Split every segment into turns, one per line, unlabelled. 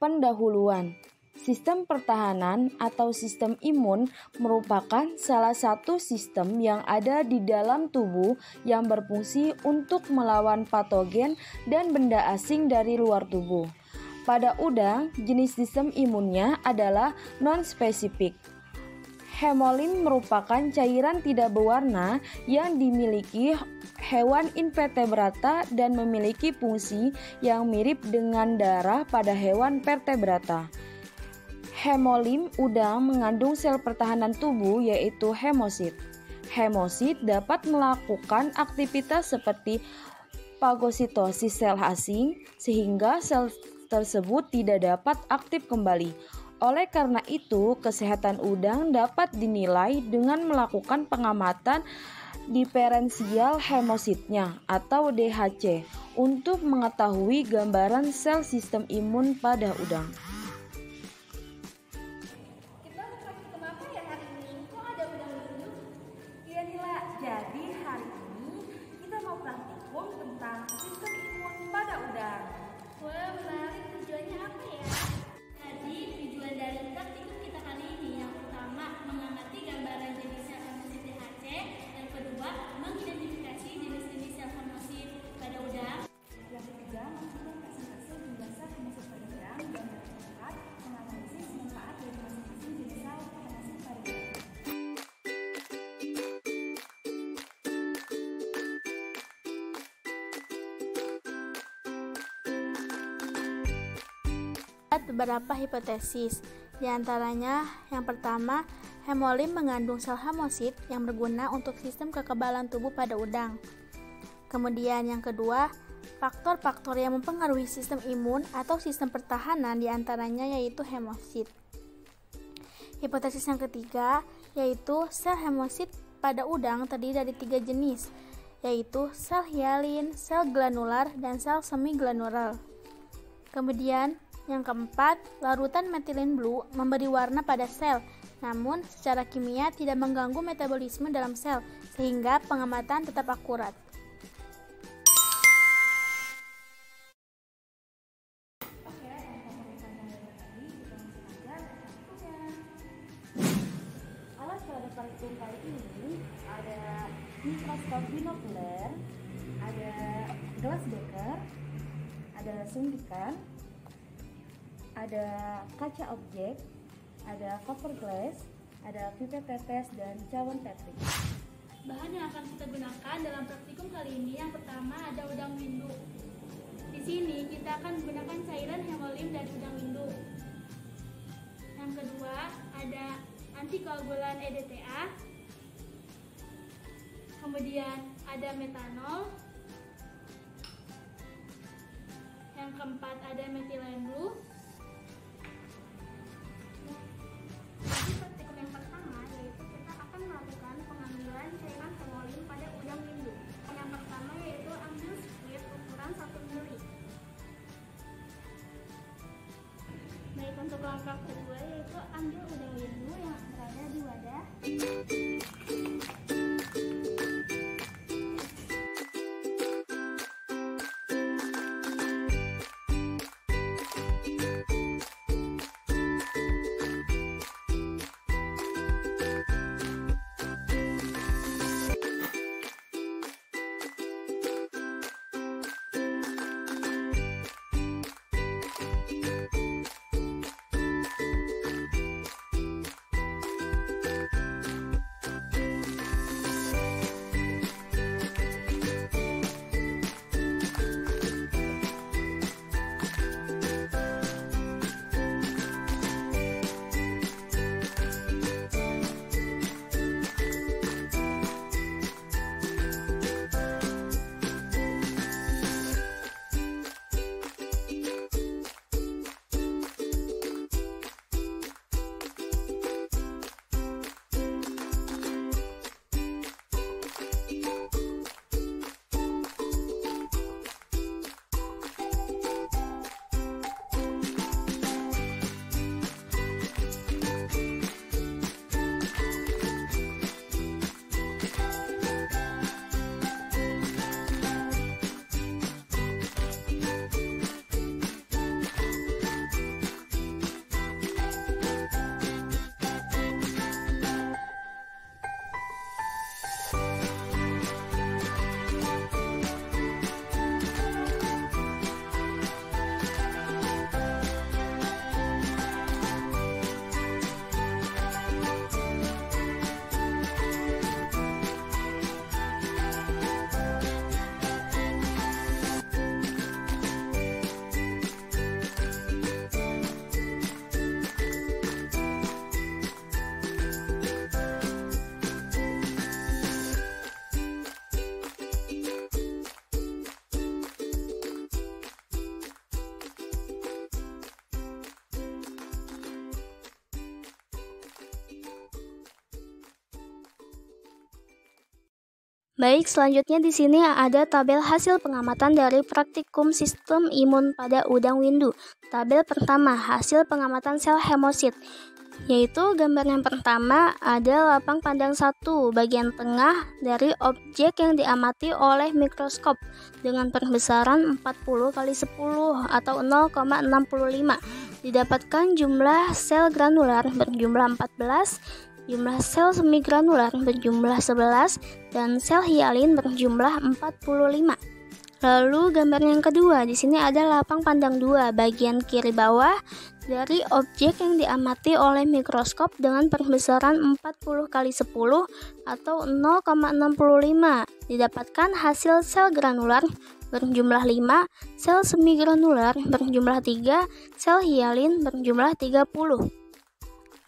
Pendahuluan. Sistem pertahanan atau sistem imun merupakan salah satu sistem yang ada di dalam tubuh yang berfungsi untuk melawan patogen dan benda asing dari luar tubuh. Pada udang, jenis sistem imunnya adalah non-spesifik. Hemolim merupakan cairan tidak berwarna yang dimiliki hewan invertebrata dan memiliki fungsi yang mirip dengan darah pada hewan vertebrata. Hemolim udang mengandung sel pertahanan tubuh yaitu hemosit. Hemosit dapat melakukan aktivitas seperti fagositosis sel asing sehingga sel tersebut tidak dapat aktif kembali. Oleh karena itu, kesehatan udang dapat dinilai dengan melakukan pengamatan diferensial hemositnya atau DHC untuk mengetahui gambaran sel sistem imun pada udang.
Kita praktikum apa ya hari ini? Kok ada udang lucu? Iya Nila, jadi hari ini kita mau praktikum tentang sistem imun pada udang.
Wah, menarik. Tujuannya apa ya? Jadi, tujuan dari praktikum kita kali ini yang pertama, mengamati gambaran jenis sel hemosit DHC. Yang kedua, mengidentifikasi jenis-jenis sel hemosit pada udang.
Yang ketiga, menghitung persentase jumlah sel hemosit pada udang. Dan yang keempat, menganalisis manfaat dari masing-masing jenis sel hemosit pada udang.
Beberapa hipotesis, di antaranya yang pertama, hemolim mengandung sel hemosit yang berguna untuk sistem kekebalan tubuh pada udang. Kemudian yang kedua, faktor-faktor yang mempengaruhi sistem imun atau sistem pertahanan di antaranya yaitu hemosit. Hipotesis yang ketiga, yaitu sel hemosit pada udang terdiri dari 3 jenis, yaitu sel hialin, sel granular, dan sel semi-granular. Kemudian yang keempat, larutan metilin blue memberi warna pada sel, namun secara kimia tidak mengganggu metabolisme dalam sel, sehingga pengamatan tetap akurat.
Oke, untuk pemeriksaan yang tadi, kita langsung aja praktikumnya. Alat pada praktikum kali ini ada mikroskop binokuler, ada gelas beker, ada suntikan, ada kaca objek, ada cover glass, ada pipet tetes, dan cawan Tetris.
Bahan yang akan kita gunakan dalam praktikum kali ini yang pertama ada udang windu. Di sini kita akan menggunakan cairan hemolim dari udang windu. Yang kedua ada antikoagulan EDTA. Kemudian ada metanol. Yang keempat ada metilen blue.
Jadi praktikum yang pertama yaitu kita akan melakukan pengambilan cairan hemolim pada udang windu. Yang pertama yaitu ambil squid ukuran 1 ml.
Baik, untuk langkah kedua yaitu ambil udang windu yang berada di wadah.
Baik, selanjutnya di sini ada tabel hasil pengamatan dari praktikum sistem imun pada udang windu. Tabel pertama, hasil pengamatan sel hemosit, yaitu gambar yang pertama ada lapang pandang 1 bagian tengah dari objek yang diamati oleh mikroskop dengan perbesaran 40x10 atau 0,65. Didapatkan jumlah sel granular berjumlah 14, jumlah sel semigranular berjumlah 11, dan sel hialin berjumlah 45. Lalu gambar yang kedua, di sini ada lapang pandang 2 bagian kiri bawah dari objek yang diamati oleh mikroskop dengan perbesaran 40x10 atau 0,65. Didapatkan hasil sel granular berjumlah 5, sel semigranular berjumlah 3, sel hialin berjumlah 30.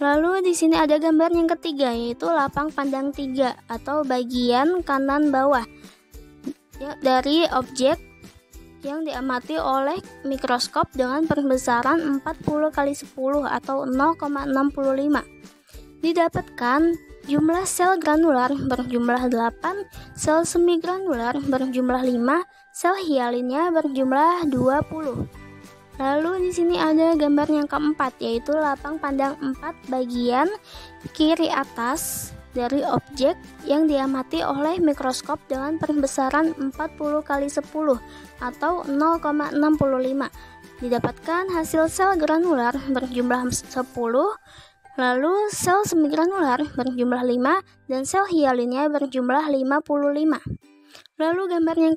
Lalu di sini ada gambar yang ketiga, yaitu lapang pandang 3 atau bagian kanan bawah dari objek yang diamati oleh mikroskop dengan perbesaran 40x10 atau 0,65. Didapatkan jumlah sel granular berjumlah 8, sel semigranular berjumlah 5, sel hialinnya berjumlah 20. Lalu di sini ada gambar yang keempat, yaitu lapang pandang 4 bagian kiri atas dari objek yang diamati oleh mikroskop dengan perbesaran 40x10 atau 0,65. Didapatkan hasil sel granular berjumlah 10, lalu sel semigranular berjumlah 5, dan sel hialinnya berjumlah 55. Lalu gambar yang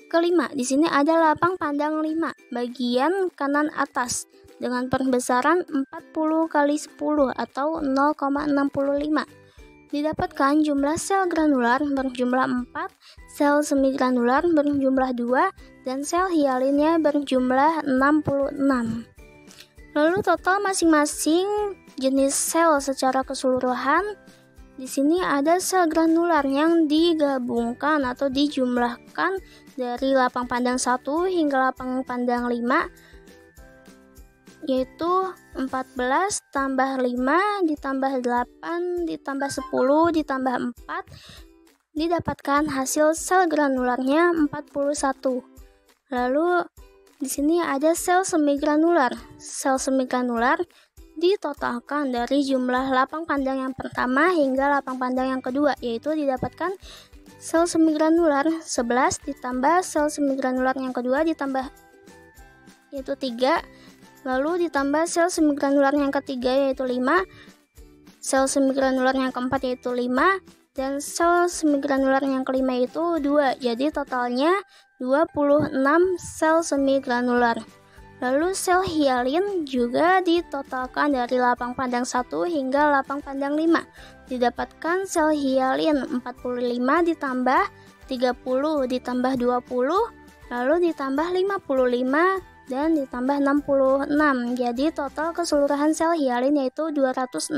kelima, di sini ada lapang pandang 5 bagian kanan atas dengan perbesaran 40x10 atau 0,65. Didapatkan jumlah sel granular berjumlah 4, sel semigranular berjumlah 2, dan sel hialinnya berjumlah 66. Lalu total masing-masing jenis sel secara keseluruhan, di sini ada sel granular yang digabungkan atau dijumlahkan dari lapang pandang 1 hingga lapang pandang 5, yaitu 14 tambah 5 ditambah 8 ditambah 10 ditambah 4. Didapatkan hasil sel granularnya 41. Lalu di sini ada sel semigranular. Sel semigranular ditotalkan dari jumlah lapang pandang yang pertama hingga lapang pandang yang kedua, yaitu didapatkan sel semigranular 11 ditambah sel semigranular yang kedua ditambah yaitu 3, lalu ditambah sel semigranular yang ketiga yaitu 5, sel semigranular yang keempat yaitu 5, dan sel semigranular yang kelima itu 2. Jadi totalnya 26 sel semigranular. Lalu sel hialin juga ditotalkan dari lapang pandang 1 hingga lapang pandang 5. Didapatkan sel hialin 45 ditambah 30 ditambah 20, lalu ditambah 55 dan ditambah 66. Jadi total keseluruhan sel hialin yaitu 216.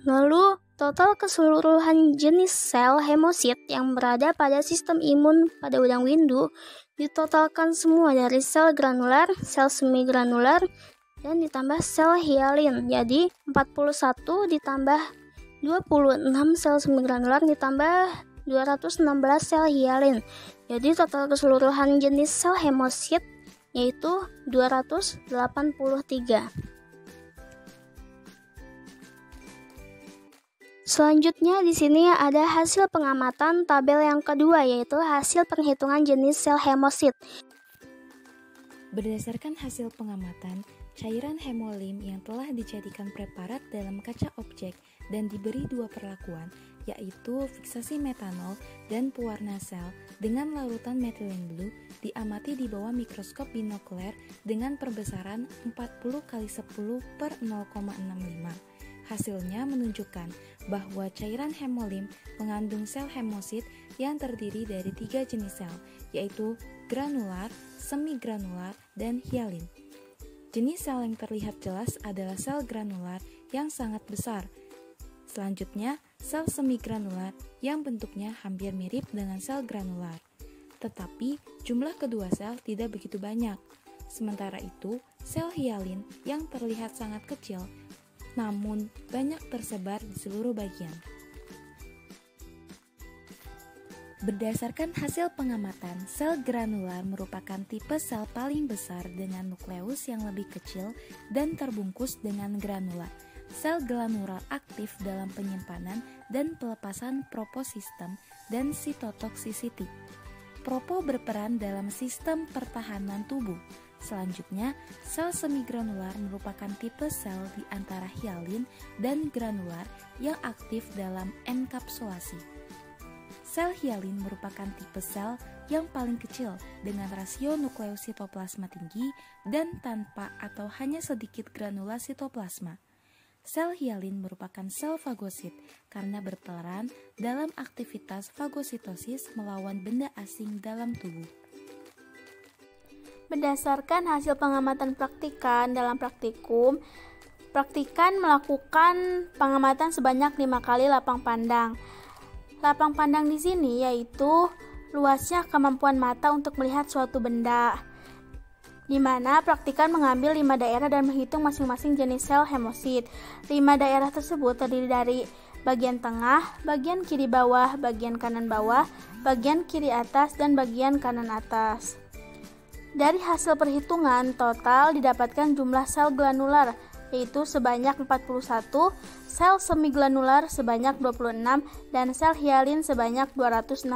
Lalu total keseluruhan jenis sel hemosit yang berada pada sistem imun pada udang windu ditotalkan semua dari sel granular, sel semigranular, dan ditambah sel hialin. Jadi 41 ditambah 26 sel semigranular ditambah 216 sel hialin. Jadi total keseluruhan jenis sel hemosit yaitu 283. Selanjutnya di sini ada hasil pengamatan tabel yang kedua, yaitu hasil perhitungan jenis sel hemosit.
Berdasarkan hasil pengamatan, cairan hemolim yang telah dijadikan preparat dalam kaca objek dan diberi 2 perlakuan, yaitu fiksasi metanol dan pewarna sel dengan larutan methylene blue diamati di bawah mikroskop binokuler dengan perbesaran 40x10 per 0,65. Hasilnya menunjukkan bahwa cairan hemolim mengandung sel hemosit yang terdiri dari 3 jenis sel, yaitu granular, semigranular, dan hialin. Jenis sel yang terlihat jelas adalah sel granular yang sangat besar. Selanjutnya, sel semigranular yang bentuknya hampir mirip dengan sel granular. Tetapi, jumlah kedua sel tidak begitu banyak. Sementara itu, sel hialin yang terlihat sangat kecil namun banyak tersebar di seluruh bagian.
Berdasarkan hasil pengamatan, sel granular merupakan tipe sel paling besar dengan nukleus yang lebih kecil dan terbungkus dengan granula. Sel granular aktif dalam penyimpanan dan pelepasan proposistem dan sitotoksisiti. Propo berperan dalam sistem pertahanan tubuh. Selanjutnya, sel semigranular merupakan tipe sel di antara hialin dan granular yang aktif dalam enkapsulasi. Sel hialin merupakan tipe sel yang paling kecil dengan rasio nukleus sitoplasma tinggi dan tanpa atau hanya sedikit granula sitoplasma. Sel hialin merupakan sel fagosit karena berperan dalam aktivitas fagositosis melawan benda asing dalam tubuh.
Berdasarkan hasil pengamatan praktikan dalam praktikum, praktikan melakukan pengamatan sebanyak 5 kali lapang pandang. Lapang pandang di sini yaitu luasnya kemampuan mata untuk melihat suatu benda, di mana praktikan mengambil 5 daerah dan menghitung masing-masing jenis sel hemosit. 5 daerah tersebut terdiri dari bagian tengah, bagian kiri bawah, bagian kanan bawah, bagian kiri atas, dan bagian kanan atas. Dari hasil perhitungan total didapatkan jumlah sel granular yaitu sebanyak 41, sel semiglanular sebanyak 26, dan sel hialin sebanyak 216.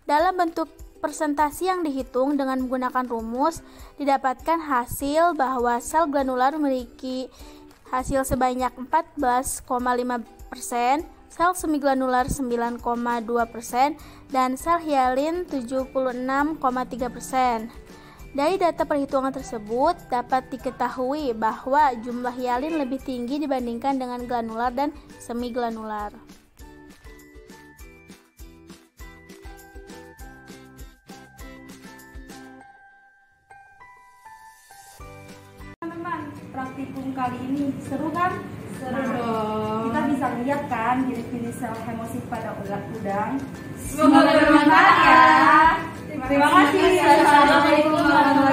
Dalam bentuk persentase yang dihitung dengan menggunakan rumus, didapatkan hasil bahwa sel granular memiliki hasil sebanyak 14,5%, sel semiglanular 9,2%, dan sel hialin 76,3%. Dari data perhitungan tersebut dapat diketahui bahwa jumlah hialin lebih tinggi dibandingkan dengan granular dan semiglanular.
Teman-teman, praktikum kali ini seru kan?
Seru dong.
Kita bisa lihat kan ciri-ciri sel hemosit pada udang.
Semoga bermanfaat ya. Terima kasih. Assalamualaikum warahmatullahi wabarakatuh.